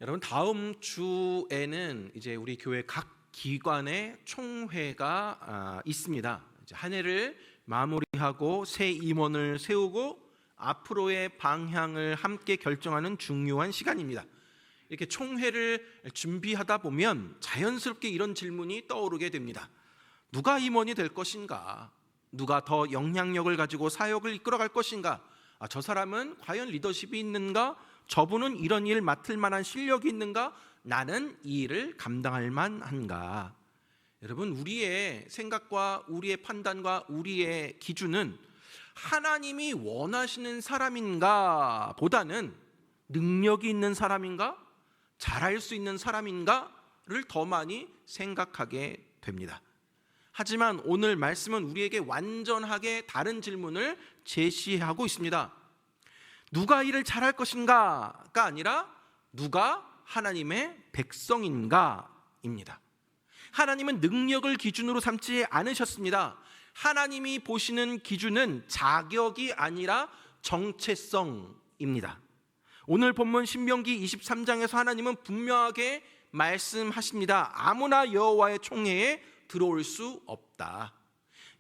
여러분, 다음 주에는 이제 우리 교회 각 기관의 총회가 있습니다. 이제 한 해를 마무리하고 새 임원을 세우고 앞으로의 방향을 함께 결정하는 중요한 시간입니다. 이렇게 총회를 준비하다 보면 자연스럽게 이런 질문이 떠오르게 됩니다. 누가 임원이 될 것인가? 누가 더 영향력을 가지고 사역을 이끌어갈 것인가? 저 사람은 과연 리더십이 있는가? 저분은 이런 일 맡을 만한 실력이 있는가? 나는 이 일을 감당할 만한가? 여러분, 우리의 생각과 우리의 판단과 우리의 기준은 하나님이 원하시는 사람인가 보다는 능력이 있는 사람인가? 잘할 수 있는 사람인가를 더 많이 생각하게 됩니다. 하지만 오늘 말씀은 우리에게 완전하게 다른 질문을 제시하고 있습니다. 누가 일을 잘할 것인가가 아니라 누가 하나님의 백성인가입니다. 하나님은 능력을 기준으로 삼지 않으셨습니다. 하나님이 보시는 기준은 자격이 아니라 정체성입니다. 오늘 본문 신명기 23장에서 하나님은 분명하게 말씀하십니다. 아무나 여호와의 총회에 들어올 수 없다.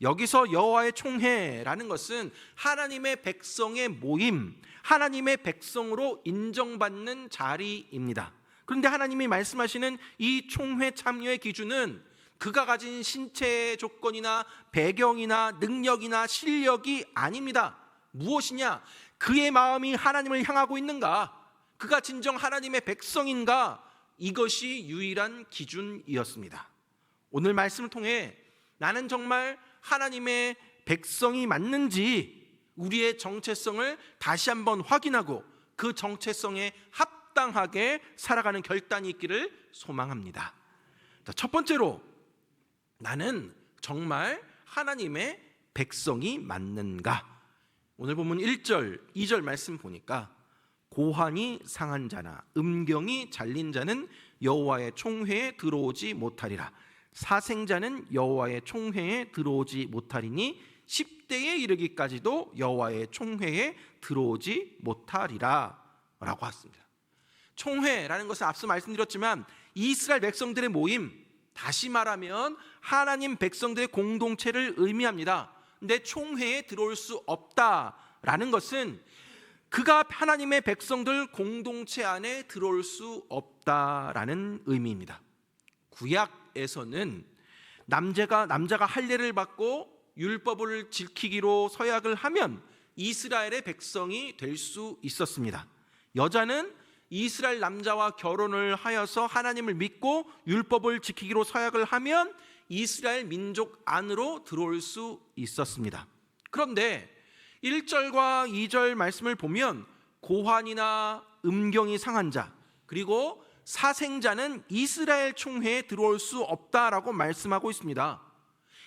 여기서 여호와의 총회라는 것은 하나님의 백성의 모임, 하나님의 백성으로 인정받는 자리입니다. 그런데 하나님이 말씀하시는 이 총회 참여의 기준은 그가 가진 신체 조건이나 배경이나 능력이나 실력이 아닙니다. 무엇이냐? 그의 마음이 하나님을 향하고 있는가? 그가 진정 하나님의 백성인가? 이것이 유일한 기준이었습니다. 오늘 말씀을 통해 나는 정말 하나님의 백성이 맞는지 우리의 정체성을 다시 한번 확인하고 그 정체성에 합당하게 살아가는 결단이 있기를 소망합니다. 첫 번째로, 나는 정말 하나님의 백성이 맞는가? 오늘 본문 1절, 2절 말씀 보니까 고환이 상한 자나 음경이 잘린 자는 여호와의 총회에 들어오지 못하리라. 사생자는 여호와의 총회에 들어오지 못하리니 10대에 이르기까지도 여호와의 총회에 들어오지 못하리라 라고 했습니다. 총회라는 것은 앞서 말씀드렸지만 이스라엘 백성들의 모임, 다시 말하면 하나님 백성들의 공동체를 의미합니다. 근데 총회에 들어올 수 없다라는 것은 그가 하나님의 백성들 공동체 안에 들어올 수 없다라는 의미입니다. 구약에서는 남자가 할례를 받고 율법을 지키기로 서약을 하면 이스라엘의 백성이 될 수 있었습니다. 여자는 이스라엘 남자와 결혼을 하여서 하나님을 믿고 율법을 지키기로 서약을 하면 이스라엘 민족 안으로 들어올 수 있었습니다. 그런데 1절과 2절 말씀을 보면 고환이나 음경이 상한 자, 그리고 사생자는 이스라엘 총회에 들어올 수 없다라고 말씀하고 있습니다.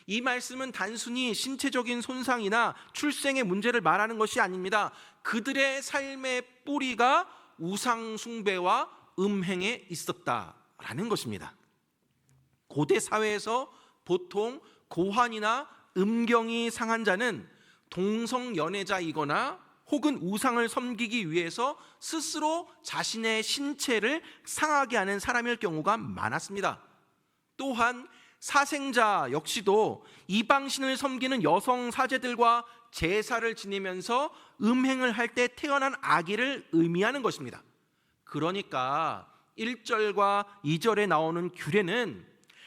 이 말씀은 단순히 신체적인 손상이나 출생의 문제를 말하는 것이 아닙니다. 그들의 삶의 뿌리가 우상 숭배와 음행에 있었다라는 것입니다. 고대 사회에서 보통 고환이나 음경이 상한 자는 동성 연애자이거나 혹은 우상을 섬기기 위해서 스스로 자신의 신체를 상하게 하는 사람일 경우가 많았습니다. 또한 사생자 역시도 이방신을 섬기는 여성 사제들과 제사를 지내면서 음행을 할 때 태어난 아기를 의미하는 것입니다. 그러니까 1절과 2절에 나오는 규례는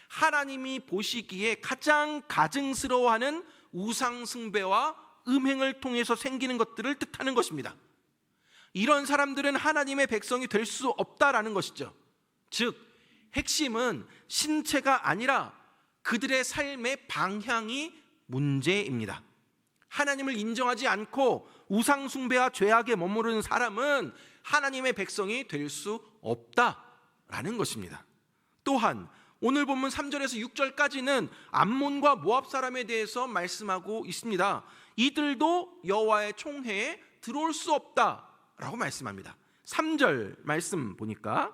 하나님이 보시기에 가장 가증스러워하는 우상 숭배와 음행을 통해서 생기는 것들을 뜻하는 것입니다. 이런 사람들은 하나님의 백성이 될 수 없다라는 것이죠. 즉, 핵심은 신체가 아니라 그들의 삶의 방향이 문제입니다. 하나님을 인정하지 않고 우상 숭배와 죄악에 머무르는 사람은 하나님의 백성이 될 수 없다라는 것입니다. 또한 오늘 본문 3절에서 6절까지는 암몬과 모압 사람에 대해서 말씀하고 있습니다. 이들도 여호와의 총회에 들어올 수 없다라고 말씀합니다. 3절 말씀 보니까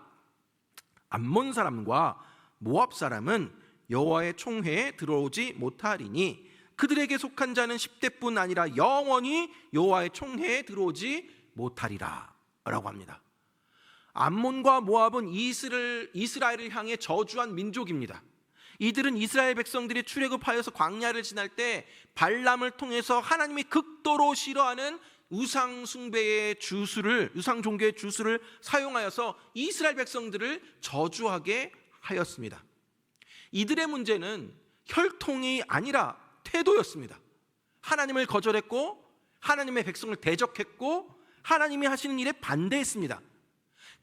암몬 사람과 모압 사람은 여호와의 총회에 들어오지 못하리니 그들에게 속한 자는 10대뿐 아니라 영원히 여호와의 총회에 들어오지 못하리라 라고 합니다. 암몬과 모압은 이스라엘을 향해 저주한 민족입니다. 이들은 이스라엘 백성들이 출애굽하여서 광야를 지날 때 발람을 통해서 하나님이 극도로 싫어하는 우상 종교의 주술을 사용하여서 이스라엘 백성들을 저주하게 하였습니다. 이들의 문제는 혈통이 아니라 태도였습니다. 하나님을 거절했고 하나님의 백성을 대적했고 하나님이 하시는 일에 반대했습니다.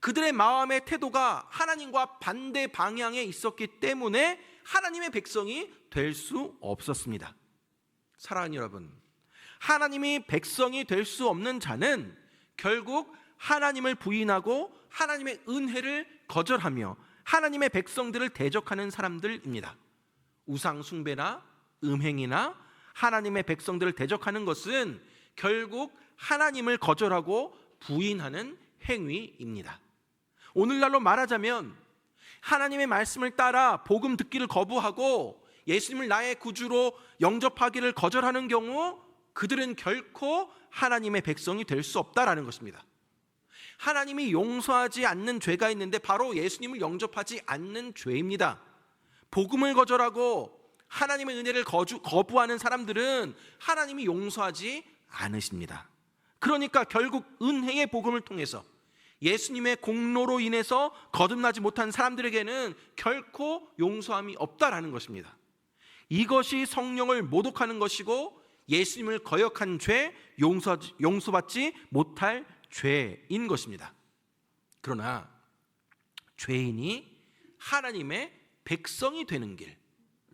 그들의 마음의 태도가 하나님과 반대 방향에 있었기 때문에 하나님의 백성이 될 수 없었습니다. 사랑하는 여러분, 하나님이 백성이 될 수 없는 자는 결국 하나님을 부인하고 하나님의 은혜를 거절하며 하나님의 백성들을 대적하는 사람들입니다. 우상 숭배나 음행이나 하나님의 백성들을 대적하는 것은 결국 하나님을 거절하고 부인하는 행위입니다. 오늘날로 말하자면 하나님의 말씀을 따라 복음 듣기를 거부하고 예수님을 나의 구주로 영접하기를 거절하는 경우 그들은 결코 하나님의 백성이 될 수 없다라는 것입니다. 하나님이 용서하지 않는 죄가 있는데 바로 예수님을 영접하지 않는 죄입니다. 복음을 거절하고 하나님의 은혜를 거부하는 사람들은 하나님이 용서하지 않으십니다. 그러니까 결국 은혜의 복음을 통해서 예수님의 공로로 인해서 거듭나지 못한 사람들에게는 결코 용서함이 없다라는 것입니다. 이것이 성령을 모독하는 것이고 예수님을 거역한 죄, 용서받지 못할 죄인 것입니다. 그러나 죄인이 하나님의 백성이 되는 길,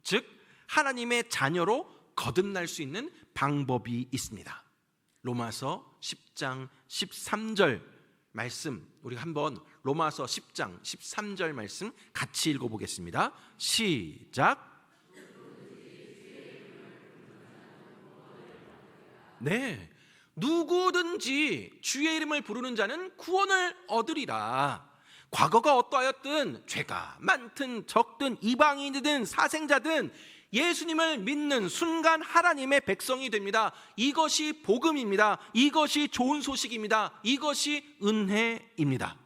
즉 하나님의 자녀로 거듭날 수 있는 방법이 있습니다. 로마서 10장 13절 말씀, 우리가 한번 로마서 10장 13절 말씀 같이 읽어보겠습니다. 시작. 네, 누구든지 주의 이름을 부르는 자는 구원을 얻으리라. 과거가 어떠하였든 죄가 많든 적든 이방인이든 사생자든 예수님을 믿는 순간 하나님의 백성이 됩니다. 이것이 복음입니다. 이것이 좋은 소식입니다. 이것이 은혜입니다.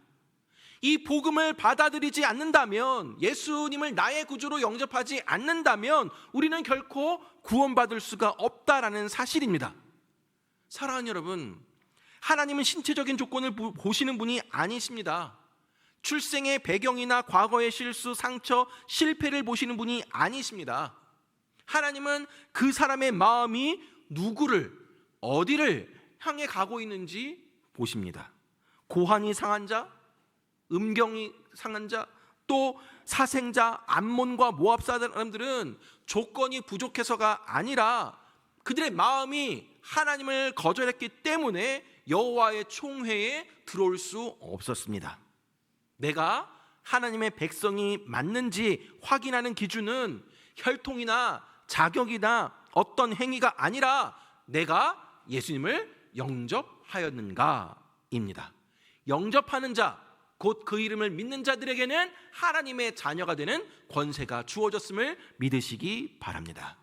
이 복음을 받아들이지 않는다면, 예수님을 나의 구주로 영접하지 않는다면 우리는 결코 구원받을 수가 없다라는 사실입니다. 사랑하는 여러분, 하나님은 신체적인 조건을 보시는 분이 아니십니다. 출생의 배경이나 과거의 실수, 상처, 실패를 보시는 분이 아니십니다. 하나님은 그 사람의 마음이 누구를, 어디를 향해 가고 있는지 보십니다. 고환이 상한 자, 음경이 상한 자, 또 사생자, 암몬과 모압 사람들은 조건이 부족해서가 아니라 그들의 마음이 하나님을 거절했기 때문에 여호와의 총회에 들어올 수 없었습니다. 내가 하나님의 백성이 맞는지 확인하는 기준은 혈통이나 자격이나 어떤 행위가 아니라 내가 예수님을 영접하였는가입니다. 영접하는 자, 곧 그 이름을 믿는 자들에게는 하나님의 자녀가 되는 권세가 주어졌음을 믿으시기 바랍니다.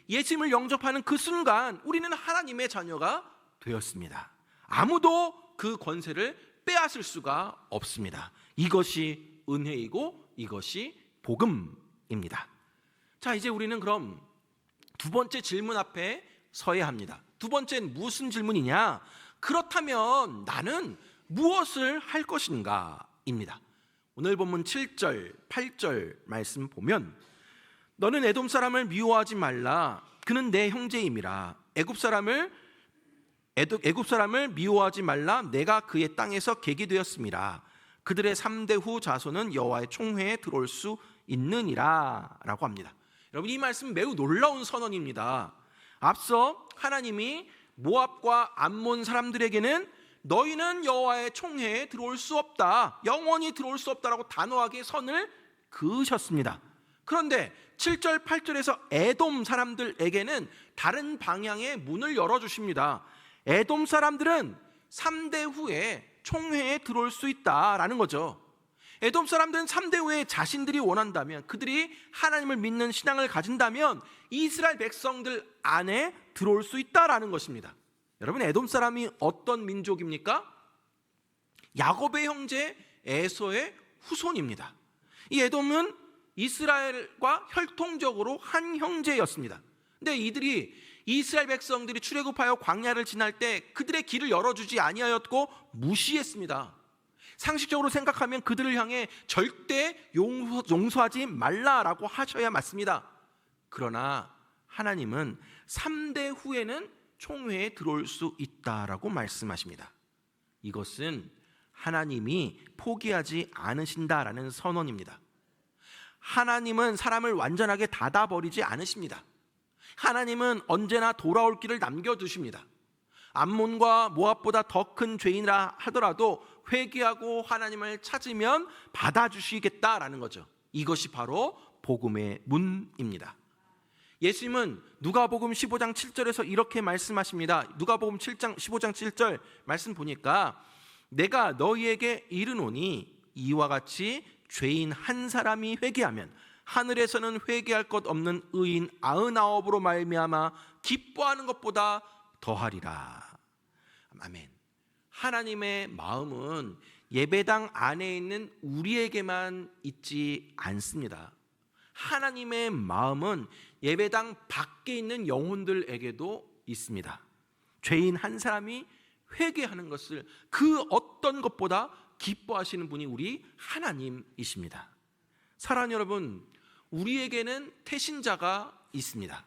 예수님을 영접하는 그 순간 우리는 하나님의 자녀가 되었습니다. 아무도 그 권세를 빼앗을 수가 없습니다. 이것이 은혜이고 이것이 복음입니다. 자, 이제 우리는 그럼 두 번째 질문 앞에 서야 합니다. 두 번째는 무슨 질문이냐? 그렇다면 나는 무엇을 할 것인가? 입니다. 오늘 본문 7절, 8절 말씀 보면 너는 에돔 사람을 미워하지 말라. 그는 내 형제임이라. 애굽 사람을 미워하지 말라. 내가 그의 땅에서 객이 되었음이라. 그들의 3대 후 자손은 여호와의 총회에 들어올 수 있느니라 라고 합니다. 여러분, 이 말씀은 매우 놀라운 선언입니다. 앞서 하나님이 모압과 암몬 사람들에게는 너희는 여호와의 총회에 들어올 수 없다, 영원히 들어올 수 없다라고 단호하게 선을 그으셨습니다. 그런데 7절 8절에서 에돔 사람들에게는 다른 방향의 문을 열어주십니다. 에돔 사람들은 3대 후에 총회에 들어올 수 있다라는 거죠. 에돔 사람들은 3대 후에 자신들이 원한다면, 그들이 하나님을 믿는 신앙을 가진다면 이스라엘 백성들 안에 들어올 수 있다라는 것입니다. 여러분, 에돔 사람이 어떤 민족입니까? 야곱의 형제 에서의 후손입니다. 이 에돔은 이스라엘과 혈통적으로 한 형제였습니다. 근데 이들이 이스라엘 백성들이 출애굽하여 광야를 지날 때 그들의 길을 열어주지 아니하였고 무시했습니다. 상식적으로 생각하면 그들을 향해 절대 용서하지 말라라고 하셔야 맞습니다. 그러나 하나님은 3대 후에는 총회에 들어올 수 있다라고 말씀하십니다. 이것은 하나님이 포기하지 않으신다라는 선언입니다. 하나님은 사람을 완전하게 닫아버리지 않으십니다. 하나님은 언제나 돌아올 길을 남겨두십니다. 암몬과 모압보다 더 큰 죄인이라 하더라도 회개하고 하나님을 찾으면 받아주시겠다라는 거죠. 이것이 바로 복음의 문입니다. 예수님은 누가복음 15장 7절에서 이렇게 말씀하십니다. 누가복음 15장 7절 말씀 보니까 내가 너희에게 이르노니 이와 같이 죄인 한 사람이 회개하면 하늘에서는 회개할 것 없는 의인 99으로 말미암아 기뻐하는 것보다 더하리라. 아멘. 하나님의 마음은 예배당 안에 있는 우리에게만 있지 않습니다. 하나님의 마음은 예배당 밖에 있는 영혼들에게도 있습니다. 죄인 한 사람이 회개하는 것을 그 어떤 것보다 기뻐하시는 분이 우리 하나님이십니다. 사랑하는 여러분, 우리에게는 태신자가 있습니다.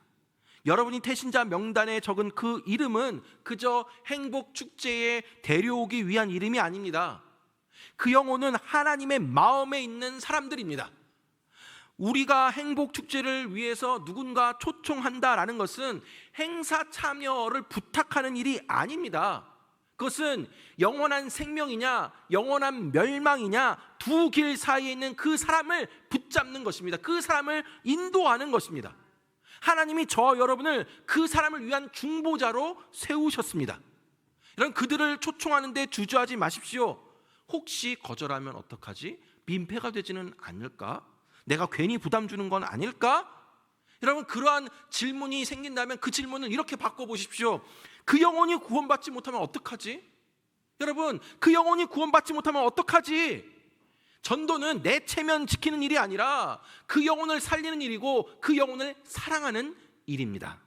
여러분이 태신자 명단에 적은 그 이름은 그저 행복축제에 데려오기 위한 이름이 아닙니다. 그 영혼은 하나님의 마음에 있는 사람들입니다. 우리가 행복축제를 위해서 누군가 초청한다라는 것은 행사 참여를 부탁하는 일이 아닙니다. 그것은 영원한 생명이냐 영원한 멸망이냐 두 길 사이에 있는 그 사람을 붙잡는 것입니다. 그 사람을 인도하는 것입니다. 하나님이 저와 여러분을 그 사람을 위한 중보자로 세우셨습니다. 이런 그들을 초청하는데 주저하지 마십시오. 혹시 거절하면 어떡하지? 민폐가 되지는 않을까? 내가 괜히 부담 주는 건 아닐까? 여러분, 그러한 질문이 생긴다면 그 질문을 이렇게 바꿔보십시오. 그 영혼이 구원받지 못하면 어떡하지? 여러분, 그 영혼이 구원받지 못하면 어떡하지? 전도는 내 체면 지키는 일이 아니라 그 영혼을 살리는 일이고 그 영혼을 사랑하는 일입니다.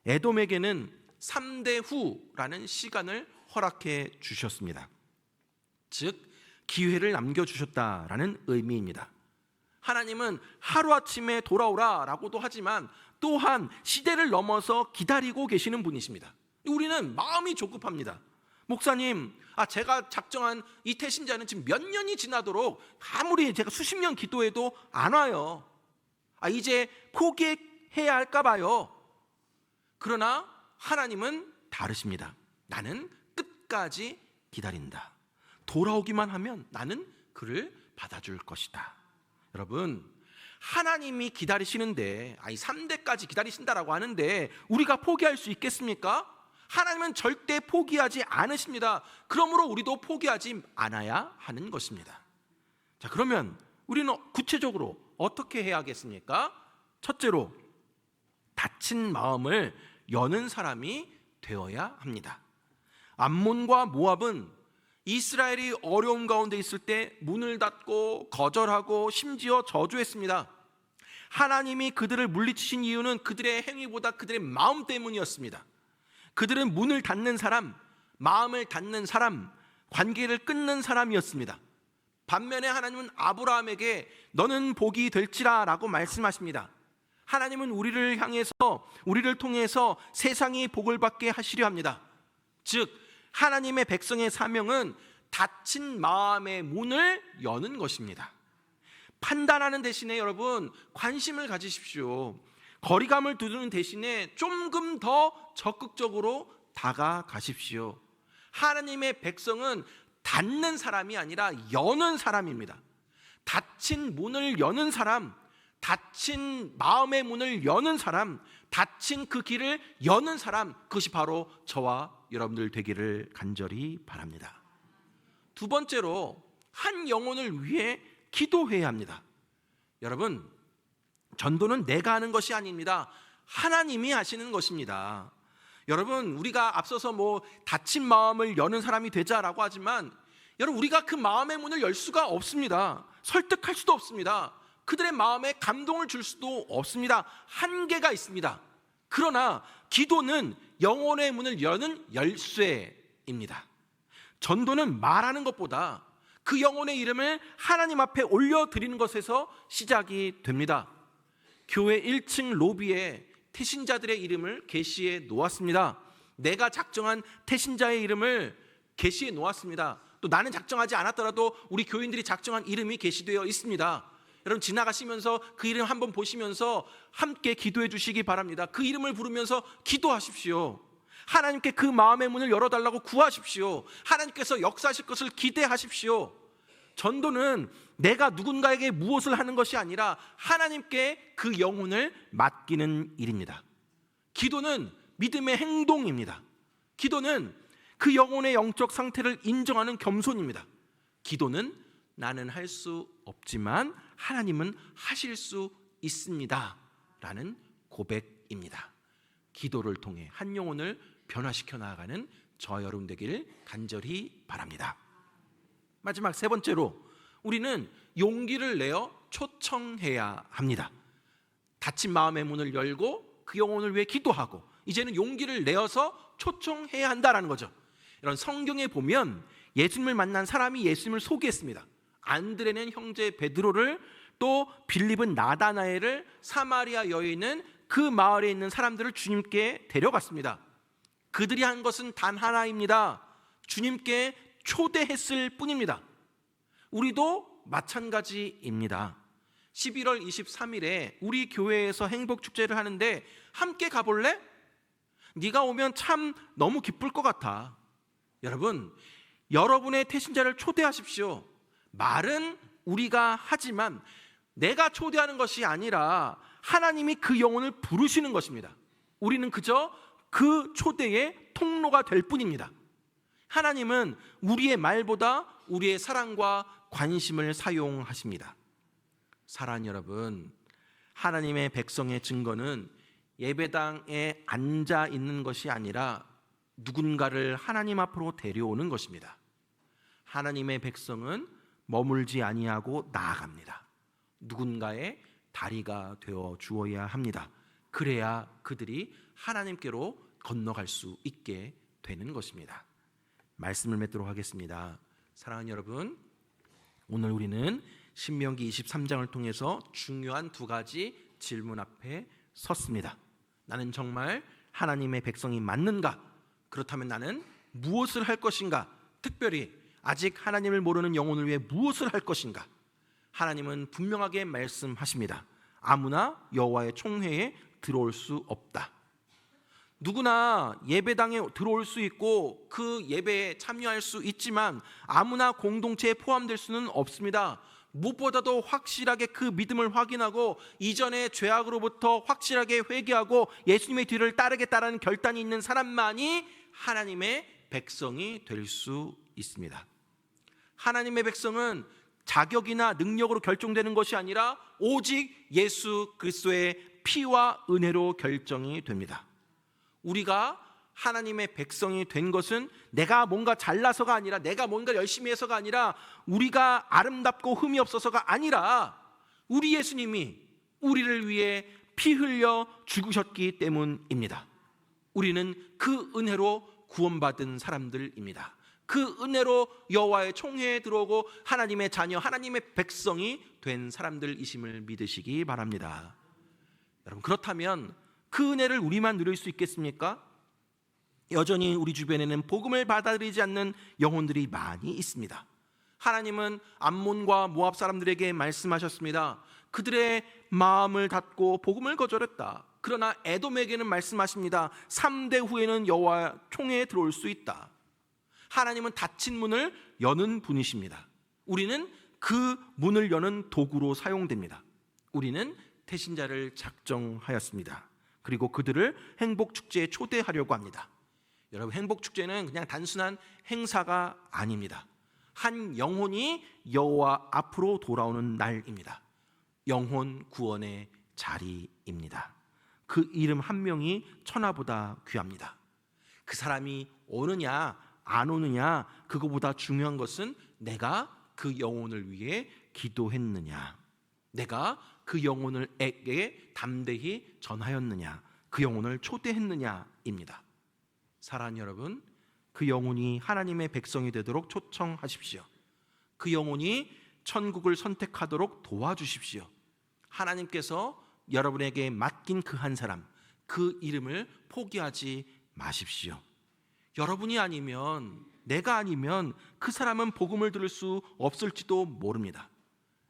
에돔에게는 3대 후라는 시간을 허락해 주셨습니다. 즉 기회를 남겨주셨다라는 의미입니다. 하나님은 하루아침에 돌아오라 라고도 하지만 또한 시대를 넘어서 기다리고 계시는 분이십니다. 우리는 마음이 조급합니다. 목사님, 제가 작정한 이 태신자는 지금 몇 년이 지나도록 아무리 제가 수십 년 기도해도 안 와요. 이제 포기해야 할까 봐요. 그러나 하나님은 다르십니다. 나는 끝까지 기다린다. 돌아오기만 하면 나는 그를 받아줄 것이다. 여러분, 하나님이 기다리시는데 3대까지 기다리신다라고 하는데 우리가 포기할 수 있겠습니까? 하나님은 절대 포기하지 않으십니다. 그러므로 우리도 포기하지 않아야 하는 것입니다. 자, 그러면 우리는 구체적으로 어떻게 해야겠습니까? 첫째로 닫힌 마음을 여는 사람이 되어야 합니다. 암몬과 모압은 이스라엘이 어려움 가운데 있을 때 문을 닫고 거절하고 심지어 저주했습니다. 하나님이 그들을 물리치신 이유는 그들의 행위보다 그들의 마음 때문이었습니다. 그들은 문을 닫는 사람, 마음을 닫는 사람, 관계를 끊는 사람이었습니다. 반면에 하나님은 아브라함에게 너는 복이 될지라 라고 말씀하십니다. 하나님은 우리를 향해서, 우리를 통해서 세상이 복을 받게 하시려 합니다. 즉 하나님의 백성의 사명은 닫힌 마음의 문을 여는 것입니다. 판단하는 대신에 여러분 관심을 가지십시오. 거리감을 두는 대신에 조금 더 적극적으로 다가가십시오. 하나님의 백성은 닫는 사람이 아니라 여는 사람입니다. 닫힌 문을 여는 사람, 닫힌 마음의 문을 여는 사람, 닫힌 그 길을 여는 사람, 그것이 바로 저와 여러분들 되기를 간절히 바랍니다. 두 번째로 한 영혼을 위해 기도해야 합니다. 여러분, 전도는 내가 하는 것이 아닙니다. 하나님이 하시는 것입니다. 여러분, 우리가 앞서서 닫힌 마음을 여는 사람이 되자라고 하지만 여러분, 우리가 그 마음의 문을 열 수가 없습니다. 설득할 수도 없습니다. 그들의 마음에 감동을 줄 수도 없습니다. 한계가 있습니다. 그러나 기도는 영혼의 문을 여는 열쇠입니다. 전도는 말하는 것보다 그 영혼의 이름을 하나님 앞에 올려드리는 것에서 시작이 됩니다. 교회 1층 로비에 태신자들의 이름을 게시해 놓았습니다. 내가 작정한 태신자의 이름을 게시해 놓았습니다. 또 나는 작정하지 않았더라도 우리 교인들이 작정한 이름이 게시되어 있습니다. 여러분, 지나가시면서 그 이름 한번 보시면서 함께 기도해 주시기 바랍니다. 그 이름을 부르면서 기도하십시오. 하나님께 그 마음의 문을 열어달라고 구하십시오. 하나님께서 역사하실 것을 기대하십시오. 전도는 내가 누군가에게 무엇을 하는 것이 아니라 하나님께 그 영혼을 맡기는 일입니다. 기도는 믿음의 행동입니다. 기도는 그 영혼의 영적 상태를 인정하는 겸손입니다. 기도는 나는 할 수 없지만 하나님은 하실 수 있습니다 라는 고백입니다. 기도를 통해 한 영혼을 변화시켜 나아가는 저와 여러분 되기를 간절히 바랍니다. 마지막 세 번째로, 우리는 용기를 내어 초청해야 합니다. 닫힌 마음의 문을 열고 그 영혼을 위해 기도하고 이제는 용기를 내어서 초청해야 한다라는 거죠. 이런 성경에 보면 예수님을 만난 사람이 예수님을 소개했습니다. 안드레는 형제 베드로를, 또 빌립은 나다나엘을, 사마리아 여인은 그 마을에 있는 사람들을 주님께 데려갔습니다. 그들이 한 것은 단 하나입니다. 주님께 초대했을 뿐입니다. 우리도 마찬가지입니다. 11월 23일에 우리 교회에서 행복축제를 하는데 함께 가볼래? 네가 오면 참 너무 기쁠 것 같아. 여러분, 여러분의 태신자를 초대하십시오. 말은 우리가 하지만 내가 초대하는 것이 아니라 하나님이 그 영혼을 부르시는 것입니다. 우리는 그저 그 초대의 통로가 될 뿐입니다. 하나님은 우리의 말보다 우리의 사랑과 관심을 사용하십니다. 사랑하는 여러분, 하나님의 백성의 증거는 예배당에 앉아 있는 것이 아니라 누군가를 하나님 앞으로 데려오는 것입니다. 하나님의 백성은 머물지 아니하고 나아갑니다. 누군가의 다리가 되어 주어야 합니다. 그래야 그들이 하나님께로 건너갈 수 있게 되는 것입니다. 말씀을 맺도록 하겠습니다. 사랑하는 여러분, 오늘 우리는 신명기 23장을 통해서 중요한 두 가지 질문 앞에 섰습니다. 나는 정말 하나님의 백성이 맞는가? 그렇다면 나는 무엇을 할 것인가? 특별히 아직 하나님을 모르는 영혼을 위해 무엇을 할 것인가? 하나님은 분명하게 말씀하십니다. 아무나 여호와의 총회에 들어올 수 없다. 누구나 예배당에 들어올 수 있고 그 예배에 참여할 수 있지만 아무나 공동체에 포함될 수는 없습니다. 무엇보다도 확실하게 그 믿음을 확인하고 이전의 죄악으로부터 확실하게 회개하고 예수님의 뒤를 따르겠다라는 결단이 있는 사람만이 하나님의 백성이 될 수 있습니다. 하나님의 백성은 자격이나 능력으로 결정되는 것이 아니라 오직 예수 그리스도의 피와 은혜로 결정이 됩니다. 우리가 하나님의 백성이 된 것은 내가 뭔가 잘나서가 아니라, 내가 뭔가 열심히 해서가 아니라, 우리가 아름답고 흠이 없어서가 아니라 우리 예수님이 우리를 위해 피 흘려 죽으셨기 때문입니다. 우리는 그 은혜로 구원받은 사람들입니다. 그 은혜로 여호와의 총회에 들어오고 하나님의 자녀, 하나님의 백성이 된 사람들이심을 믿으시기 바랍니다. 여러분, 그렇다면 그 은혜를 우리만 누릴 수 있겠습니까? 여전히 우리 주변에는 복음을 받아들이지 않는 영혼들이 많이 있습니다. 하나님은 암몬과 모압 사람들에게 말씀하셨습니다. 그들의 마음을 닫고 복음을 거절했다. 그러나 에돔에게는 말씀하십니다. 3대 후에는 여호와 총회에 들어올 수 있다. 하나님은 닫힌 문을 여는 분이십니다. 우리는 그 문을 여는 도구로 사용됩니다. 우리는 태신자를 작정하였습니다. 그리고 그들을 행복축제에 초대하려고 합니다. 여러분, 행복축제는 그냥 단순한 행사가 아닙니다. 한 영혼이 여호와 앞으로 돌아오는 날입니다. 영혼 구원의 자리입니다. 그 이름 한 명이 천하보다 귀합니다. 그 사람이 오느냐 안 오느냐, 그거보다 중요한 것은 내가 그 영혼을 위해 기도했느냐? 내가 그 영혼에게 담대히 전하였느냐? 그 영혼을 초대했느냐입니다. 사랑하는 여러분, 그 영혼이 하나님의 백성이 되도록 초청하십시오. 그 영혼이 천국을 선택하도록 도와주십시오. 하나님께서 여러분에게 맡긴 그 한 사람, 그 이름을 포기하지 마십시오. 여러분이 아니면, 내가 아니면 그 사람은 복음을 들을 수 없을지도 모릅니다.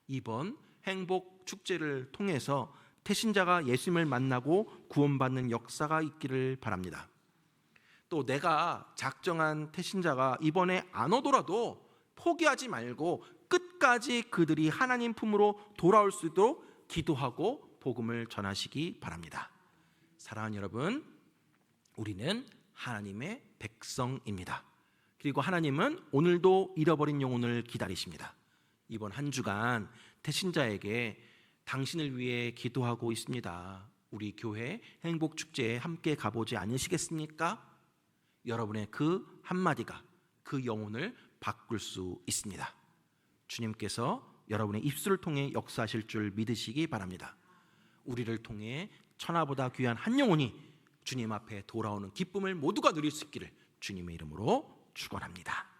이번 행복 축제를 통해서 태신자가 예수님을 만나고 구원받는 역사가 있기를 바랍니다. 또 내가 작정한 태신자가 이번에 안 오더라도 포기하지 말고 끝까지 그들이 하나님 품으로 돌아올 수 있도록 기도하고 복음을 전하시기 바랍니다. 사랑하는 여러분, 우리는 하나님의 백성입니다. 그리고 하나님은 오늘도 잃어버린 영혼을 기다리십니다. 이번 한 주간 태신자에게 당신을 위해 기도하고 있습니다. 우리 교회 행복축제에 함께 가보지 않으시겠습니까? 여러분의 그 한마디가 그 영혼을 바꿀 수 있습니다. 주님께서 여러분의 입술을 통해 역사하실 줄 믿으시기 바랍니다. 우리를 통해 천하보다 귀한 한 영혼이 주님 앞에 돌아오는 기쁨을 모두가 누릴 수 있기를 주님의 이름으로 축원합니다.